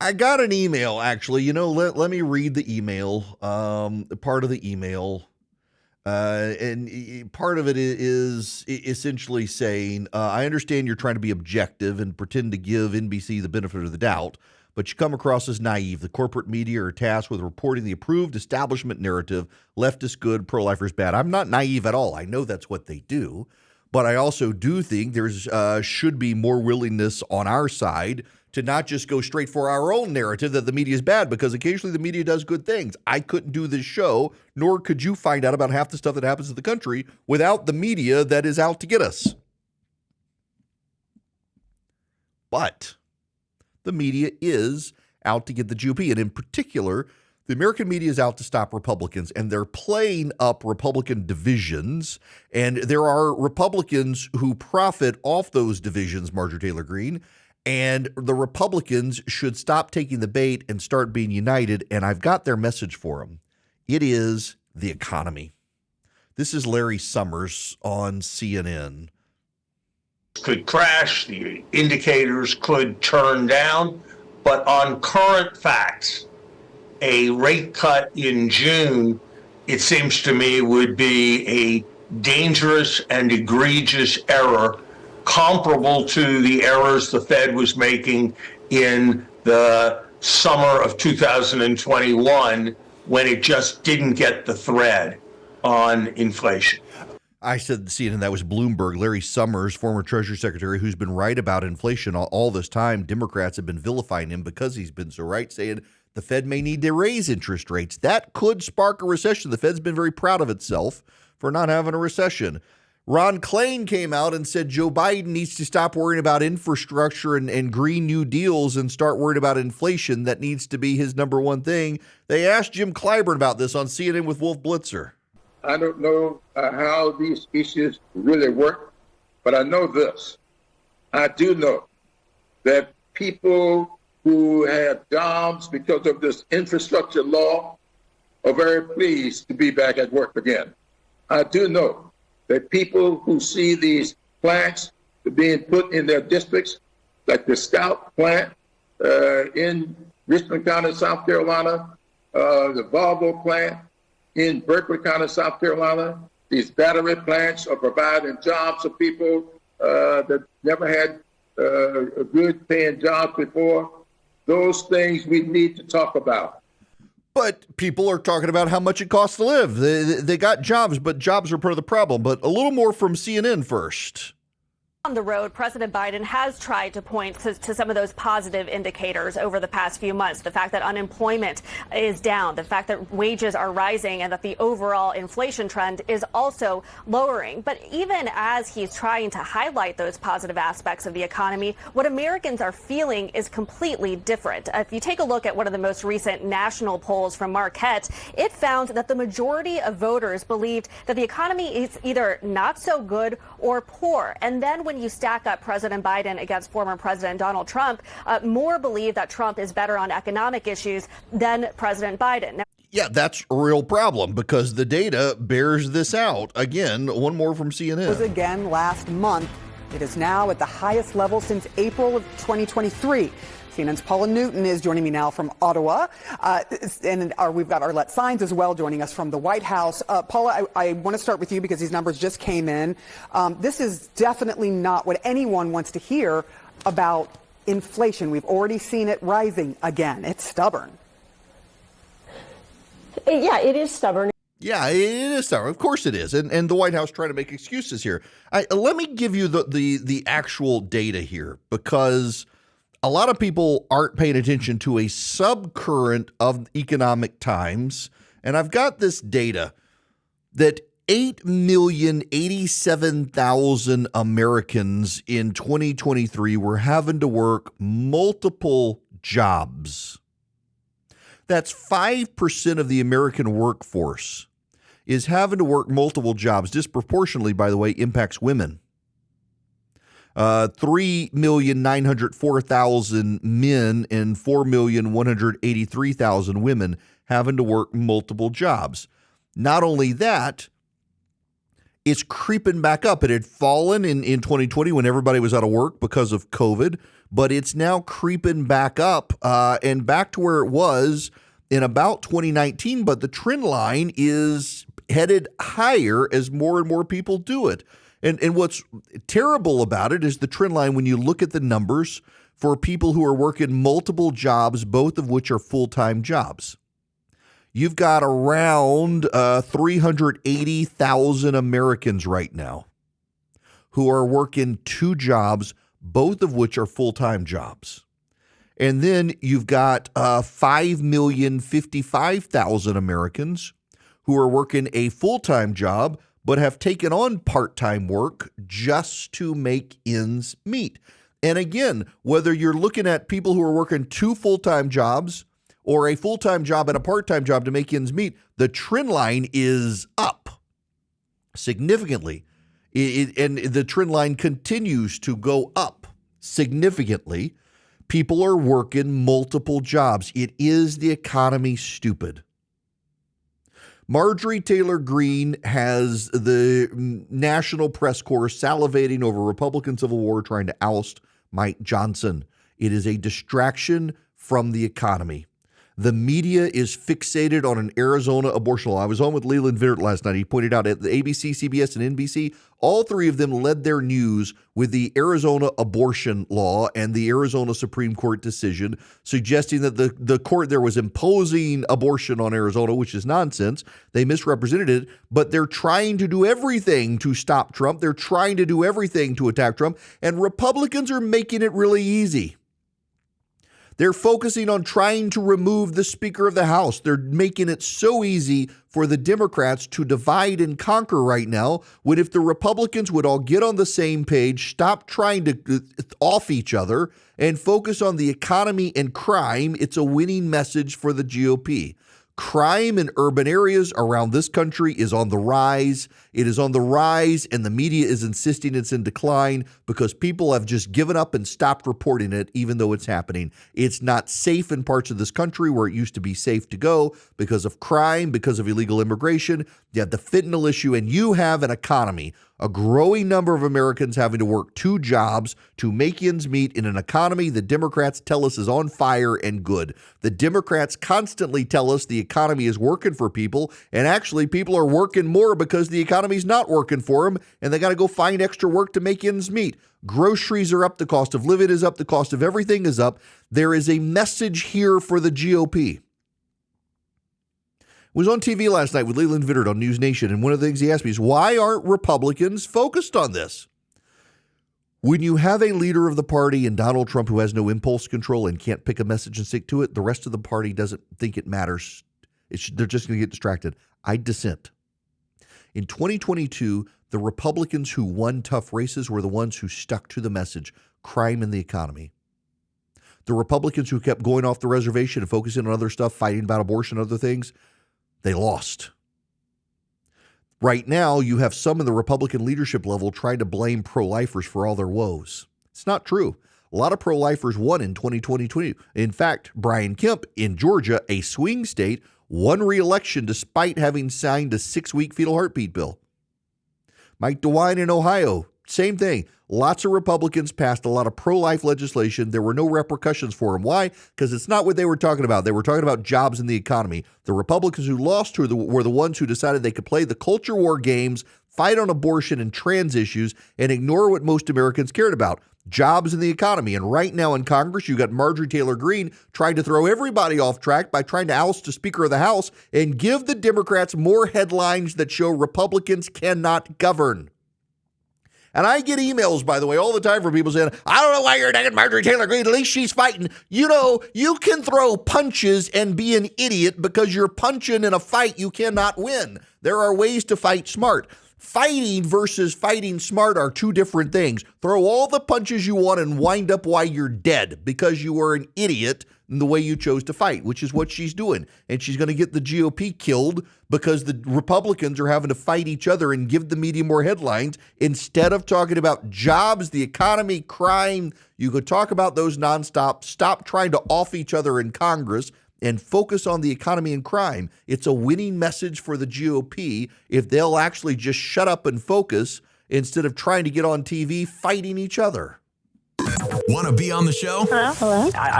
I got an email, actually. Let me read the email, part of the email. And part of it is essentially saying, I understand you're trying to be objective and pretend to give NBC the benefit of the doubt, but you come across as naive. The corporate media are tasked with reporting the approved establishment narrative, left is good, pro-lifers bad. I'm not naive at all. I know that's what they do. But I also do think there's should be more willingness on our side to not just go straight for our own narrative that the media is bad, because occasionally the media does good things. I couldn't do this show, nor could you find out about half the stuff that happens in the country without the media that is out to get us. But the media is out to get the GOP, and in particular, the American media is out to stop Republicans, and they're playing up Republican divisions, and there are Republicans who profit off those divisions, Marjorie Taylor Greene, and the Republicans should stop taking the bait and start being united, and I've got their message for them. It is the economy. This is Larry Summers on CNN. Could crash, the indicators could turn down, but on current facts, a rate cut in June, it seems to me, would be a dangerous and egregious error comparable to the errors the Fed was making in the summer of 2021 when it just didn't get the thread on inflation. I said CNN, that was Bloomberg. Larry Summers, former Treasury Secretary, who's been right about inflation all this time. Democrats have been vilifying him because he's been so right, saying the Fed may need to raise interest rates. That could spark a recession. The Fed's been very proud of itself for not having a recession. Ron Klain came out and said Joe Biden needs to stop worrying about infrastructure and Green New Deals and start worrying about inflation. That needs to be his number one thing. They asked Jim Clyburn about this on CNN with Wolf Blitzer. I don't know how these issues really work, but I know this. I do know that people who have jobs because of this infrastructure law are very pleased to be back at work again. I do know that people who see these plants being put in their districts, like the Scout plant in Richmond County, South Carolina, the Volvo plant in Berkeley County, South Carolina, these battery plants are providing jobs for people that never had a good paying job before. Those things we need to talk about. But people are talking about how much it costs to live. They got jobs, but jobs are part of the problem. But a little more from CNN first. On the road, President Biden has tried to point to some of those positive indicators over the past few months. The fact that unemployment is down, the fact that wages are rising, and that the overall inflation trend is also lowering. But even as he's trying to highlight those positive aspects of the economy, what Americans are feeling is completely different. If you take a look at one of the most recent national polls from Marquette, it found that the majority of voters believed that the economy is either not so good or poor. And then when you stack up President Biden against former President Donald Trump, more believe that Trump is better on economic issues than President Biden. Yeah, that's a real problem because the data bears this out. Again, one more from CNN. It was again last month. It is now at the highest level since April of 2023. CNN's Paula Newton is joining me now from Ottawa. And we've got Arlette Saenz as well joining us from the White House. Paula, I want to start with you because these numbers just came in. This is definitely not what anyone wants to hear about inflation. We've already seen it rising again. It's stubborn. Yeah, it is stubborn. Yeah, it is stubborn. Of course it is. And the White House trying to make excuses here. Let me give you the actual data here, because a lot of people aren't paying attention to a subcurrent of economic times. And I've got this data that 8,087,000 Americans in 2023 were having to work multiple jobs. That's 5% of the American workforce is having to work multiple jobs. Disproportionately, by the way, impacts women. 3,904,000 men and 4,183,000 women having to work multiple jobs. Not only that, it's creeping back up. It had fallen in 2020 when everybody was out of work because of COVID, but it's now creeping back up and back to where it was in about 2019. But the trend line is headed higher as more and more people do it. And what's terrible about it is the trend line when you look at the numbers for people who are working multiple jobs, both of which are full-time jobs. You've got around 380,000 Americans right now who are working two jobs, both of which are full-time jobs. And then you've got 5,055,000 Americans who are working a full-time job but have taken on part-time work just to make ends meet. And again, whether you're looking at people who are working two full-time jobs or a full-time job and a part-time job to make ends meet, the trend line is up significantly. And the trend line continues to go up significantly. People are working multiple jobs. It is the economy, stupid. Marjorie Taylor Greene has the national press corps salivating over Republican Civil War trying to oust Mike Johnson. It is a distraction from the economy. The media is fixated on an Arizona abortion law. I was on with Leland Vittert last night. He pointed out at the ABC, CBS, and NBC, all three of them led their news with the Arizona abortion law and the Arizona Supreme Court decision, suggesting that the court there was imposing abortion on Arizona, which is nonsense. They misrepresented it, but they're trying to do everything to stop Trump. They're trying to do everything to attack Trump, and Republicans are making it really easy. They're focusing on trying to remove the Speaker of the House. They're making it so easy for the Democrats to divide and conquer right now, when if the Republicans would all get on the same page, stop trying to off each other, and focus on the economy and crime, it's a winning message for the GOP. Crime in urban areas around this country is on the rise. It is on the rise, and the media is insisting it's in decline because people have just given up and stopped reporting it, even though it's happening. It's not safe in parts of this country where it used to be safe to go because of crime, because of illegal immigration. You have the fentanyl issue, and you have an economy, a growing number of Americans having to work two jobs to make ends meet in an economy the Democrats tell us is on fire and good. The Democrats constantly tell us the economy is working for people, and actually people are working more because the economy's not working for them, and they got to go find extra work to make ends meet. Groceries are up, the cost of living is up, the cost of everything is up. There is a message here for the GOP. Was on TV last night with Leland Vittert on News Nation, and one of the things he asked me is, why aren't Republicans focused on this? When you have a leader of the party in Donald Trump who has no impulse control and can't pick a message and stick to it, the rest of the party doesn't think it matters. They're just going to get distracted. I dissent. In 2022, the Republicans who won tough races were the ones who stuck to the message, crime in the economy. The Republicans who kept going off the reservation and focusing on other stuff, fighting about abortion and other things, they lost. Right now, you have some in the Republican leadership level trying to blame pro-lifers for all their woes. It's not true. A lot of pro-lifers won in 2022. In fact, Brian Kemp in Georgia, a swing state, won re-election despite having signed a 6-week fetal heartbeat bill. Mike DeWine in Ohio, same thing. Lots of Republicans passed a lot of pro-life legislation. There were no repercussions for them. Why? Because it's not what they were talking about. They were talking about jobs in the economy. The Republicans who lost were the ones who decided they could play the culture war games, fight on abortion and trans issues, and ignore what most Americans cared about, jobs in the economy. And right now in Congress, you got Marjorie Taylor Greene trying to throw everybody off track by trying to oust the Speaker of the House and give the Democrats more headlines that show Republicans cannot govern. And I get emails, by the way, all the time from people saying, I don't know why you're attacking Marjorie Taylor Greene. At least she's fighting. You know, you can throw punches and be an idiot because you're punching in a fight you cannot win. There are ways to fight smart. Fighting versus fighting smart are two different things. Throw all the punches you want and wind up while you're dead because you were an idiot in the way you chose to fight, which is what she's doing. And she's going to get the GOP killed because the Republicans are having to fight each other and give the media more headlines instead of talking about jobs, the economy, crime. You could talk about those nonstop. Stop trying to off each other in Congress and focus on the economy and crime. It's a winning message for the GOP if they'll actually just shut up and focus instead of trying to get on TV fighting each other. Want to be on the show? Hello? I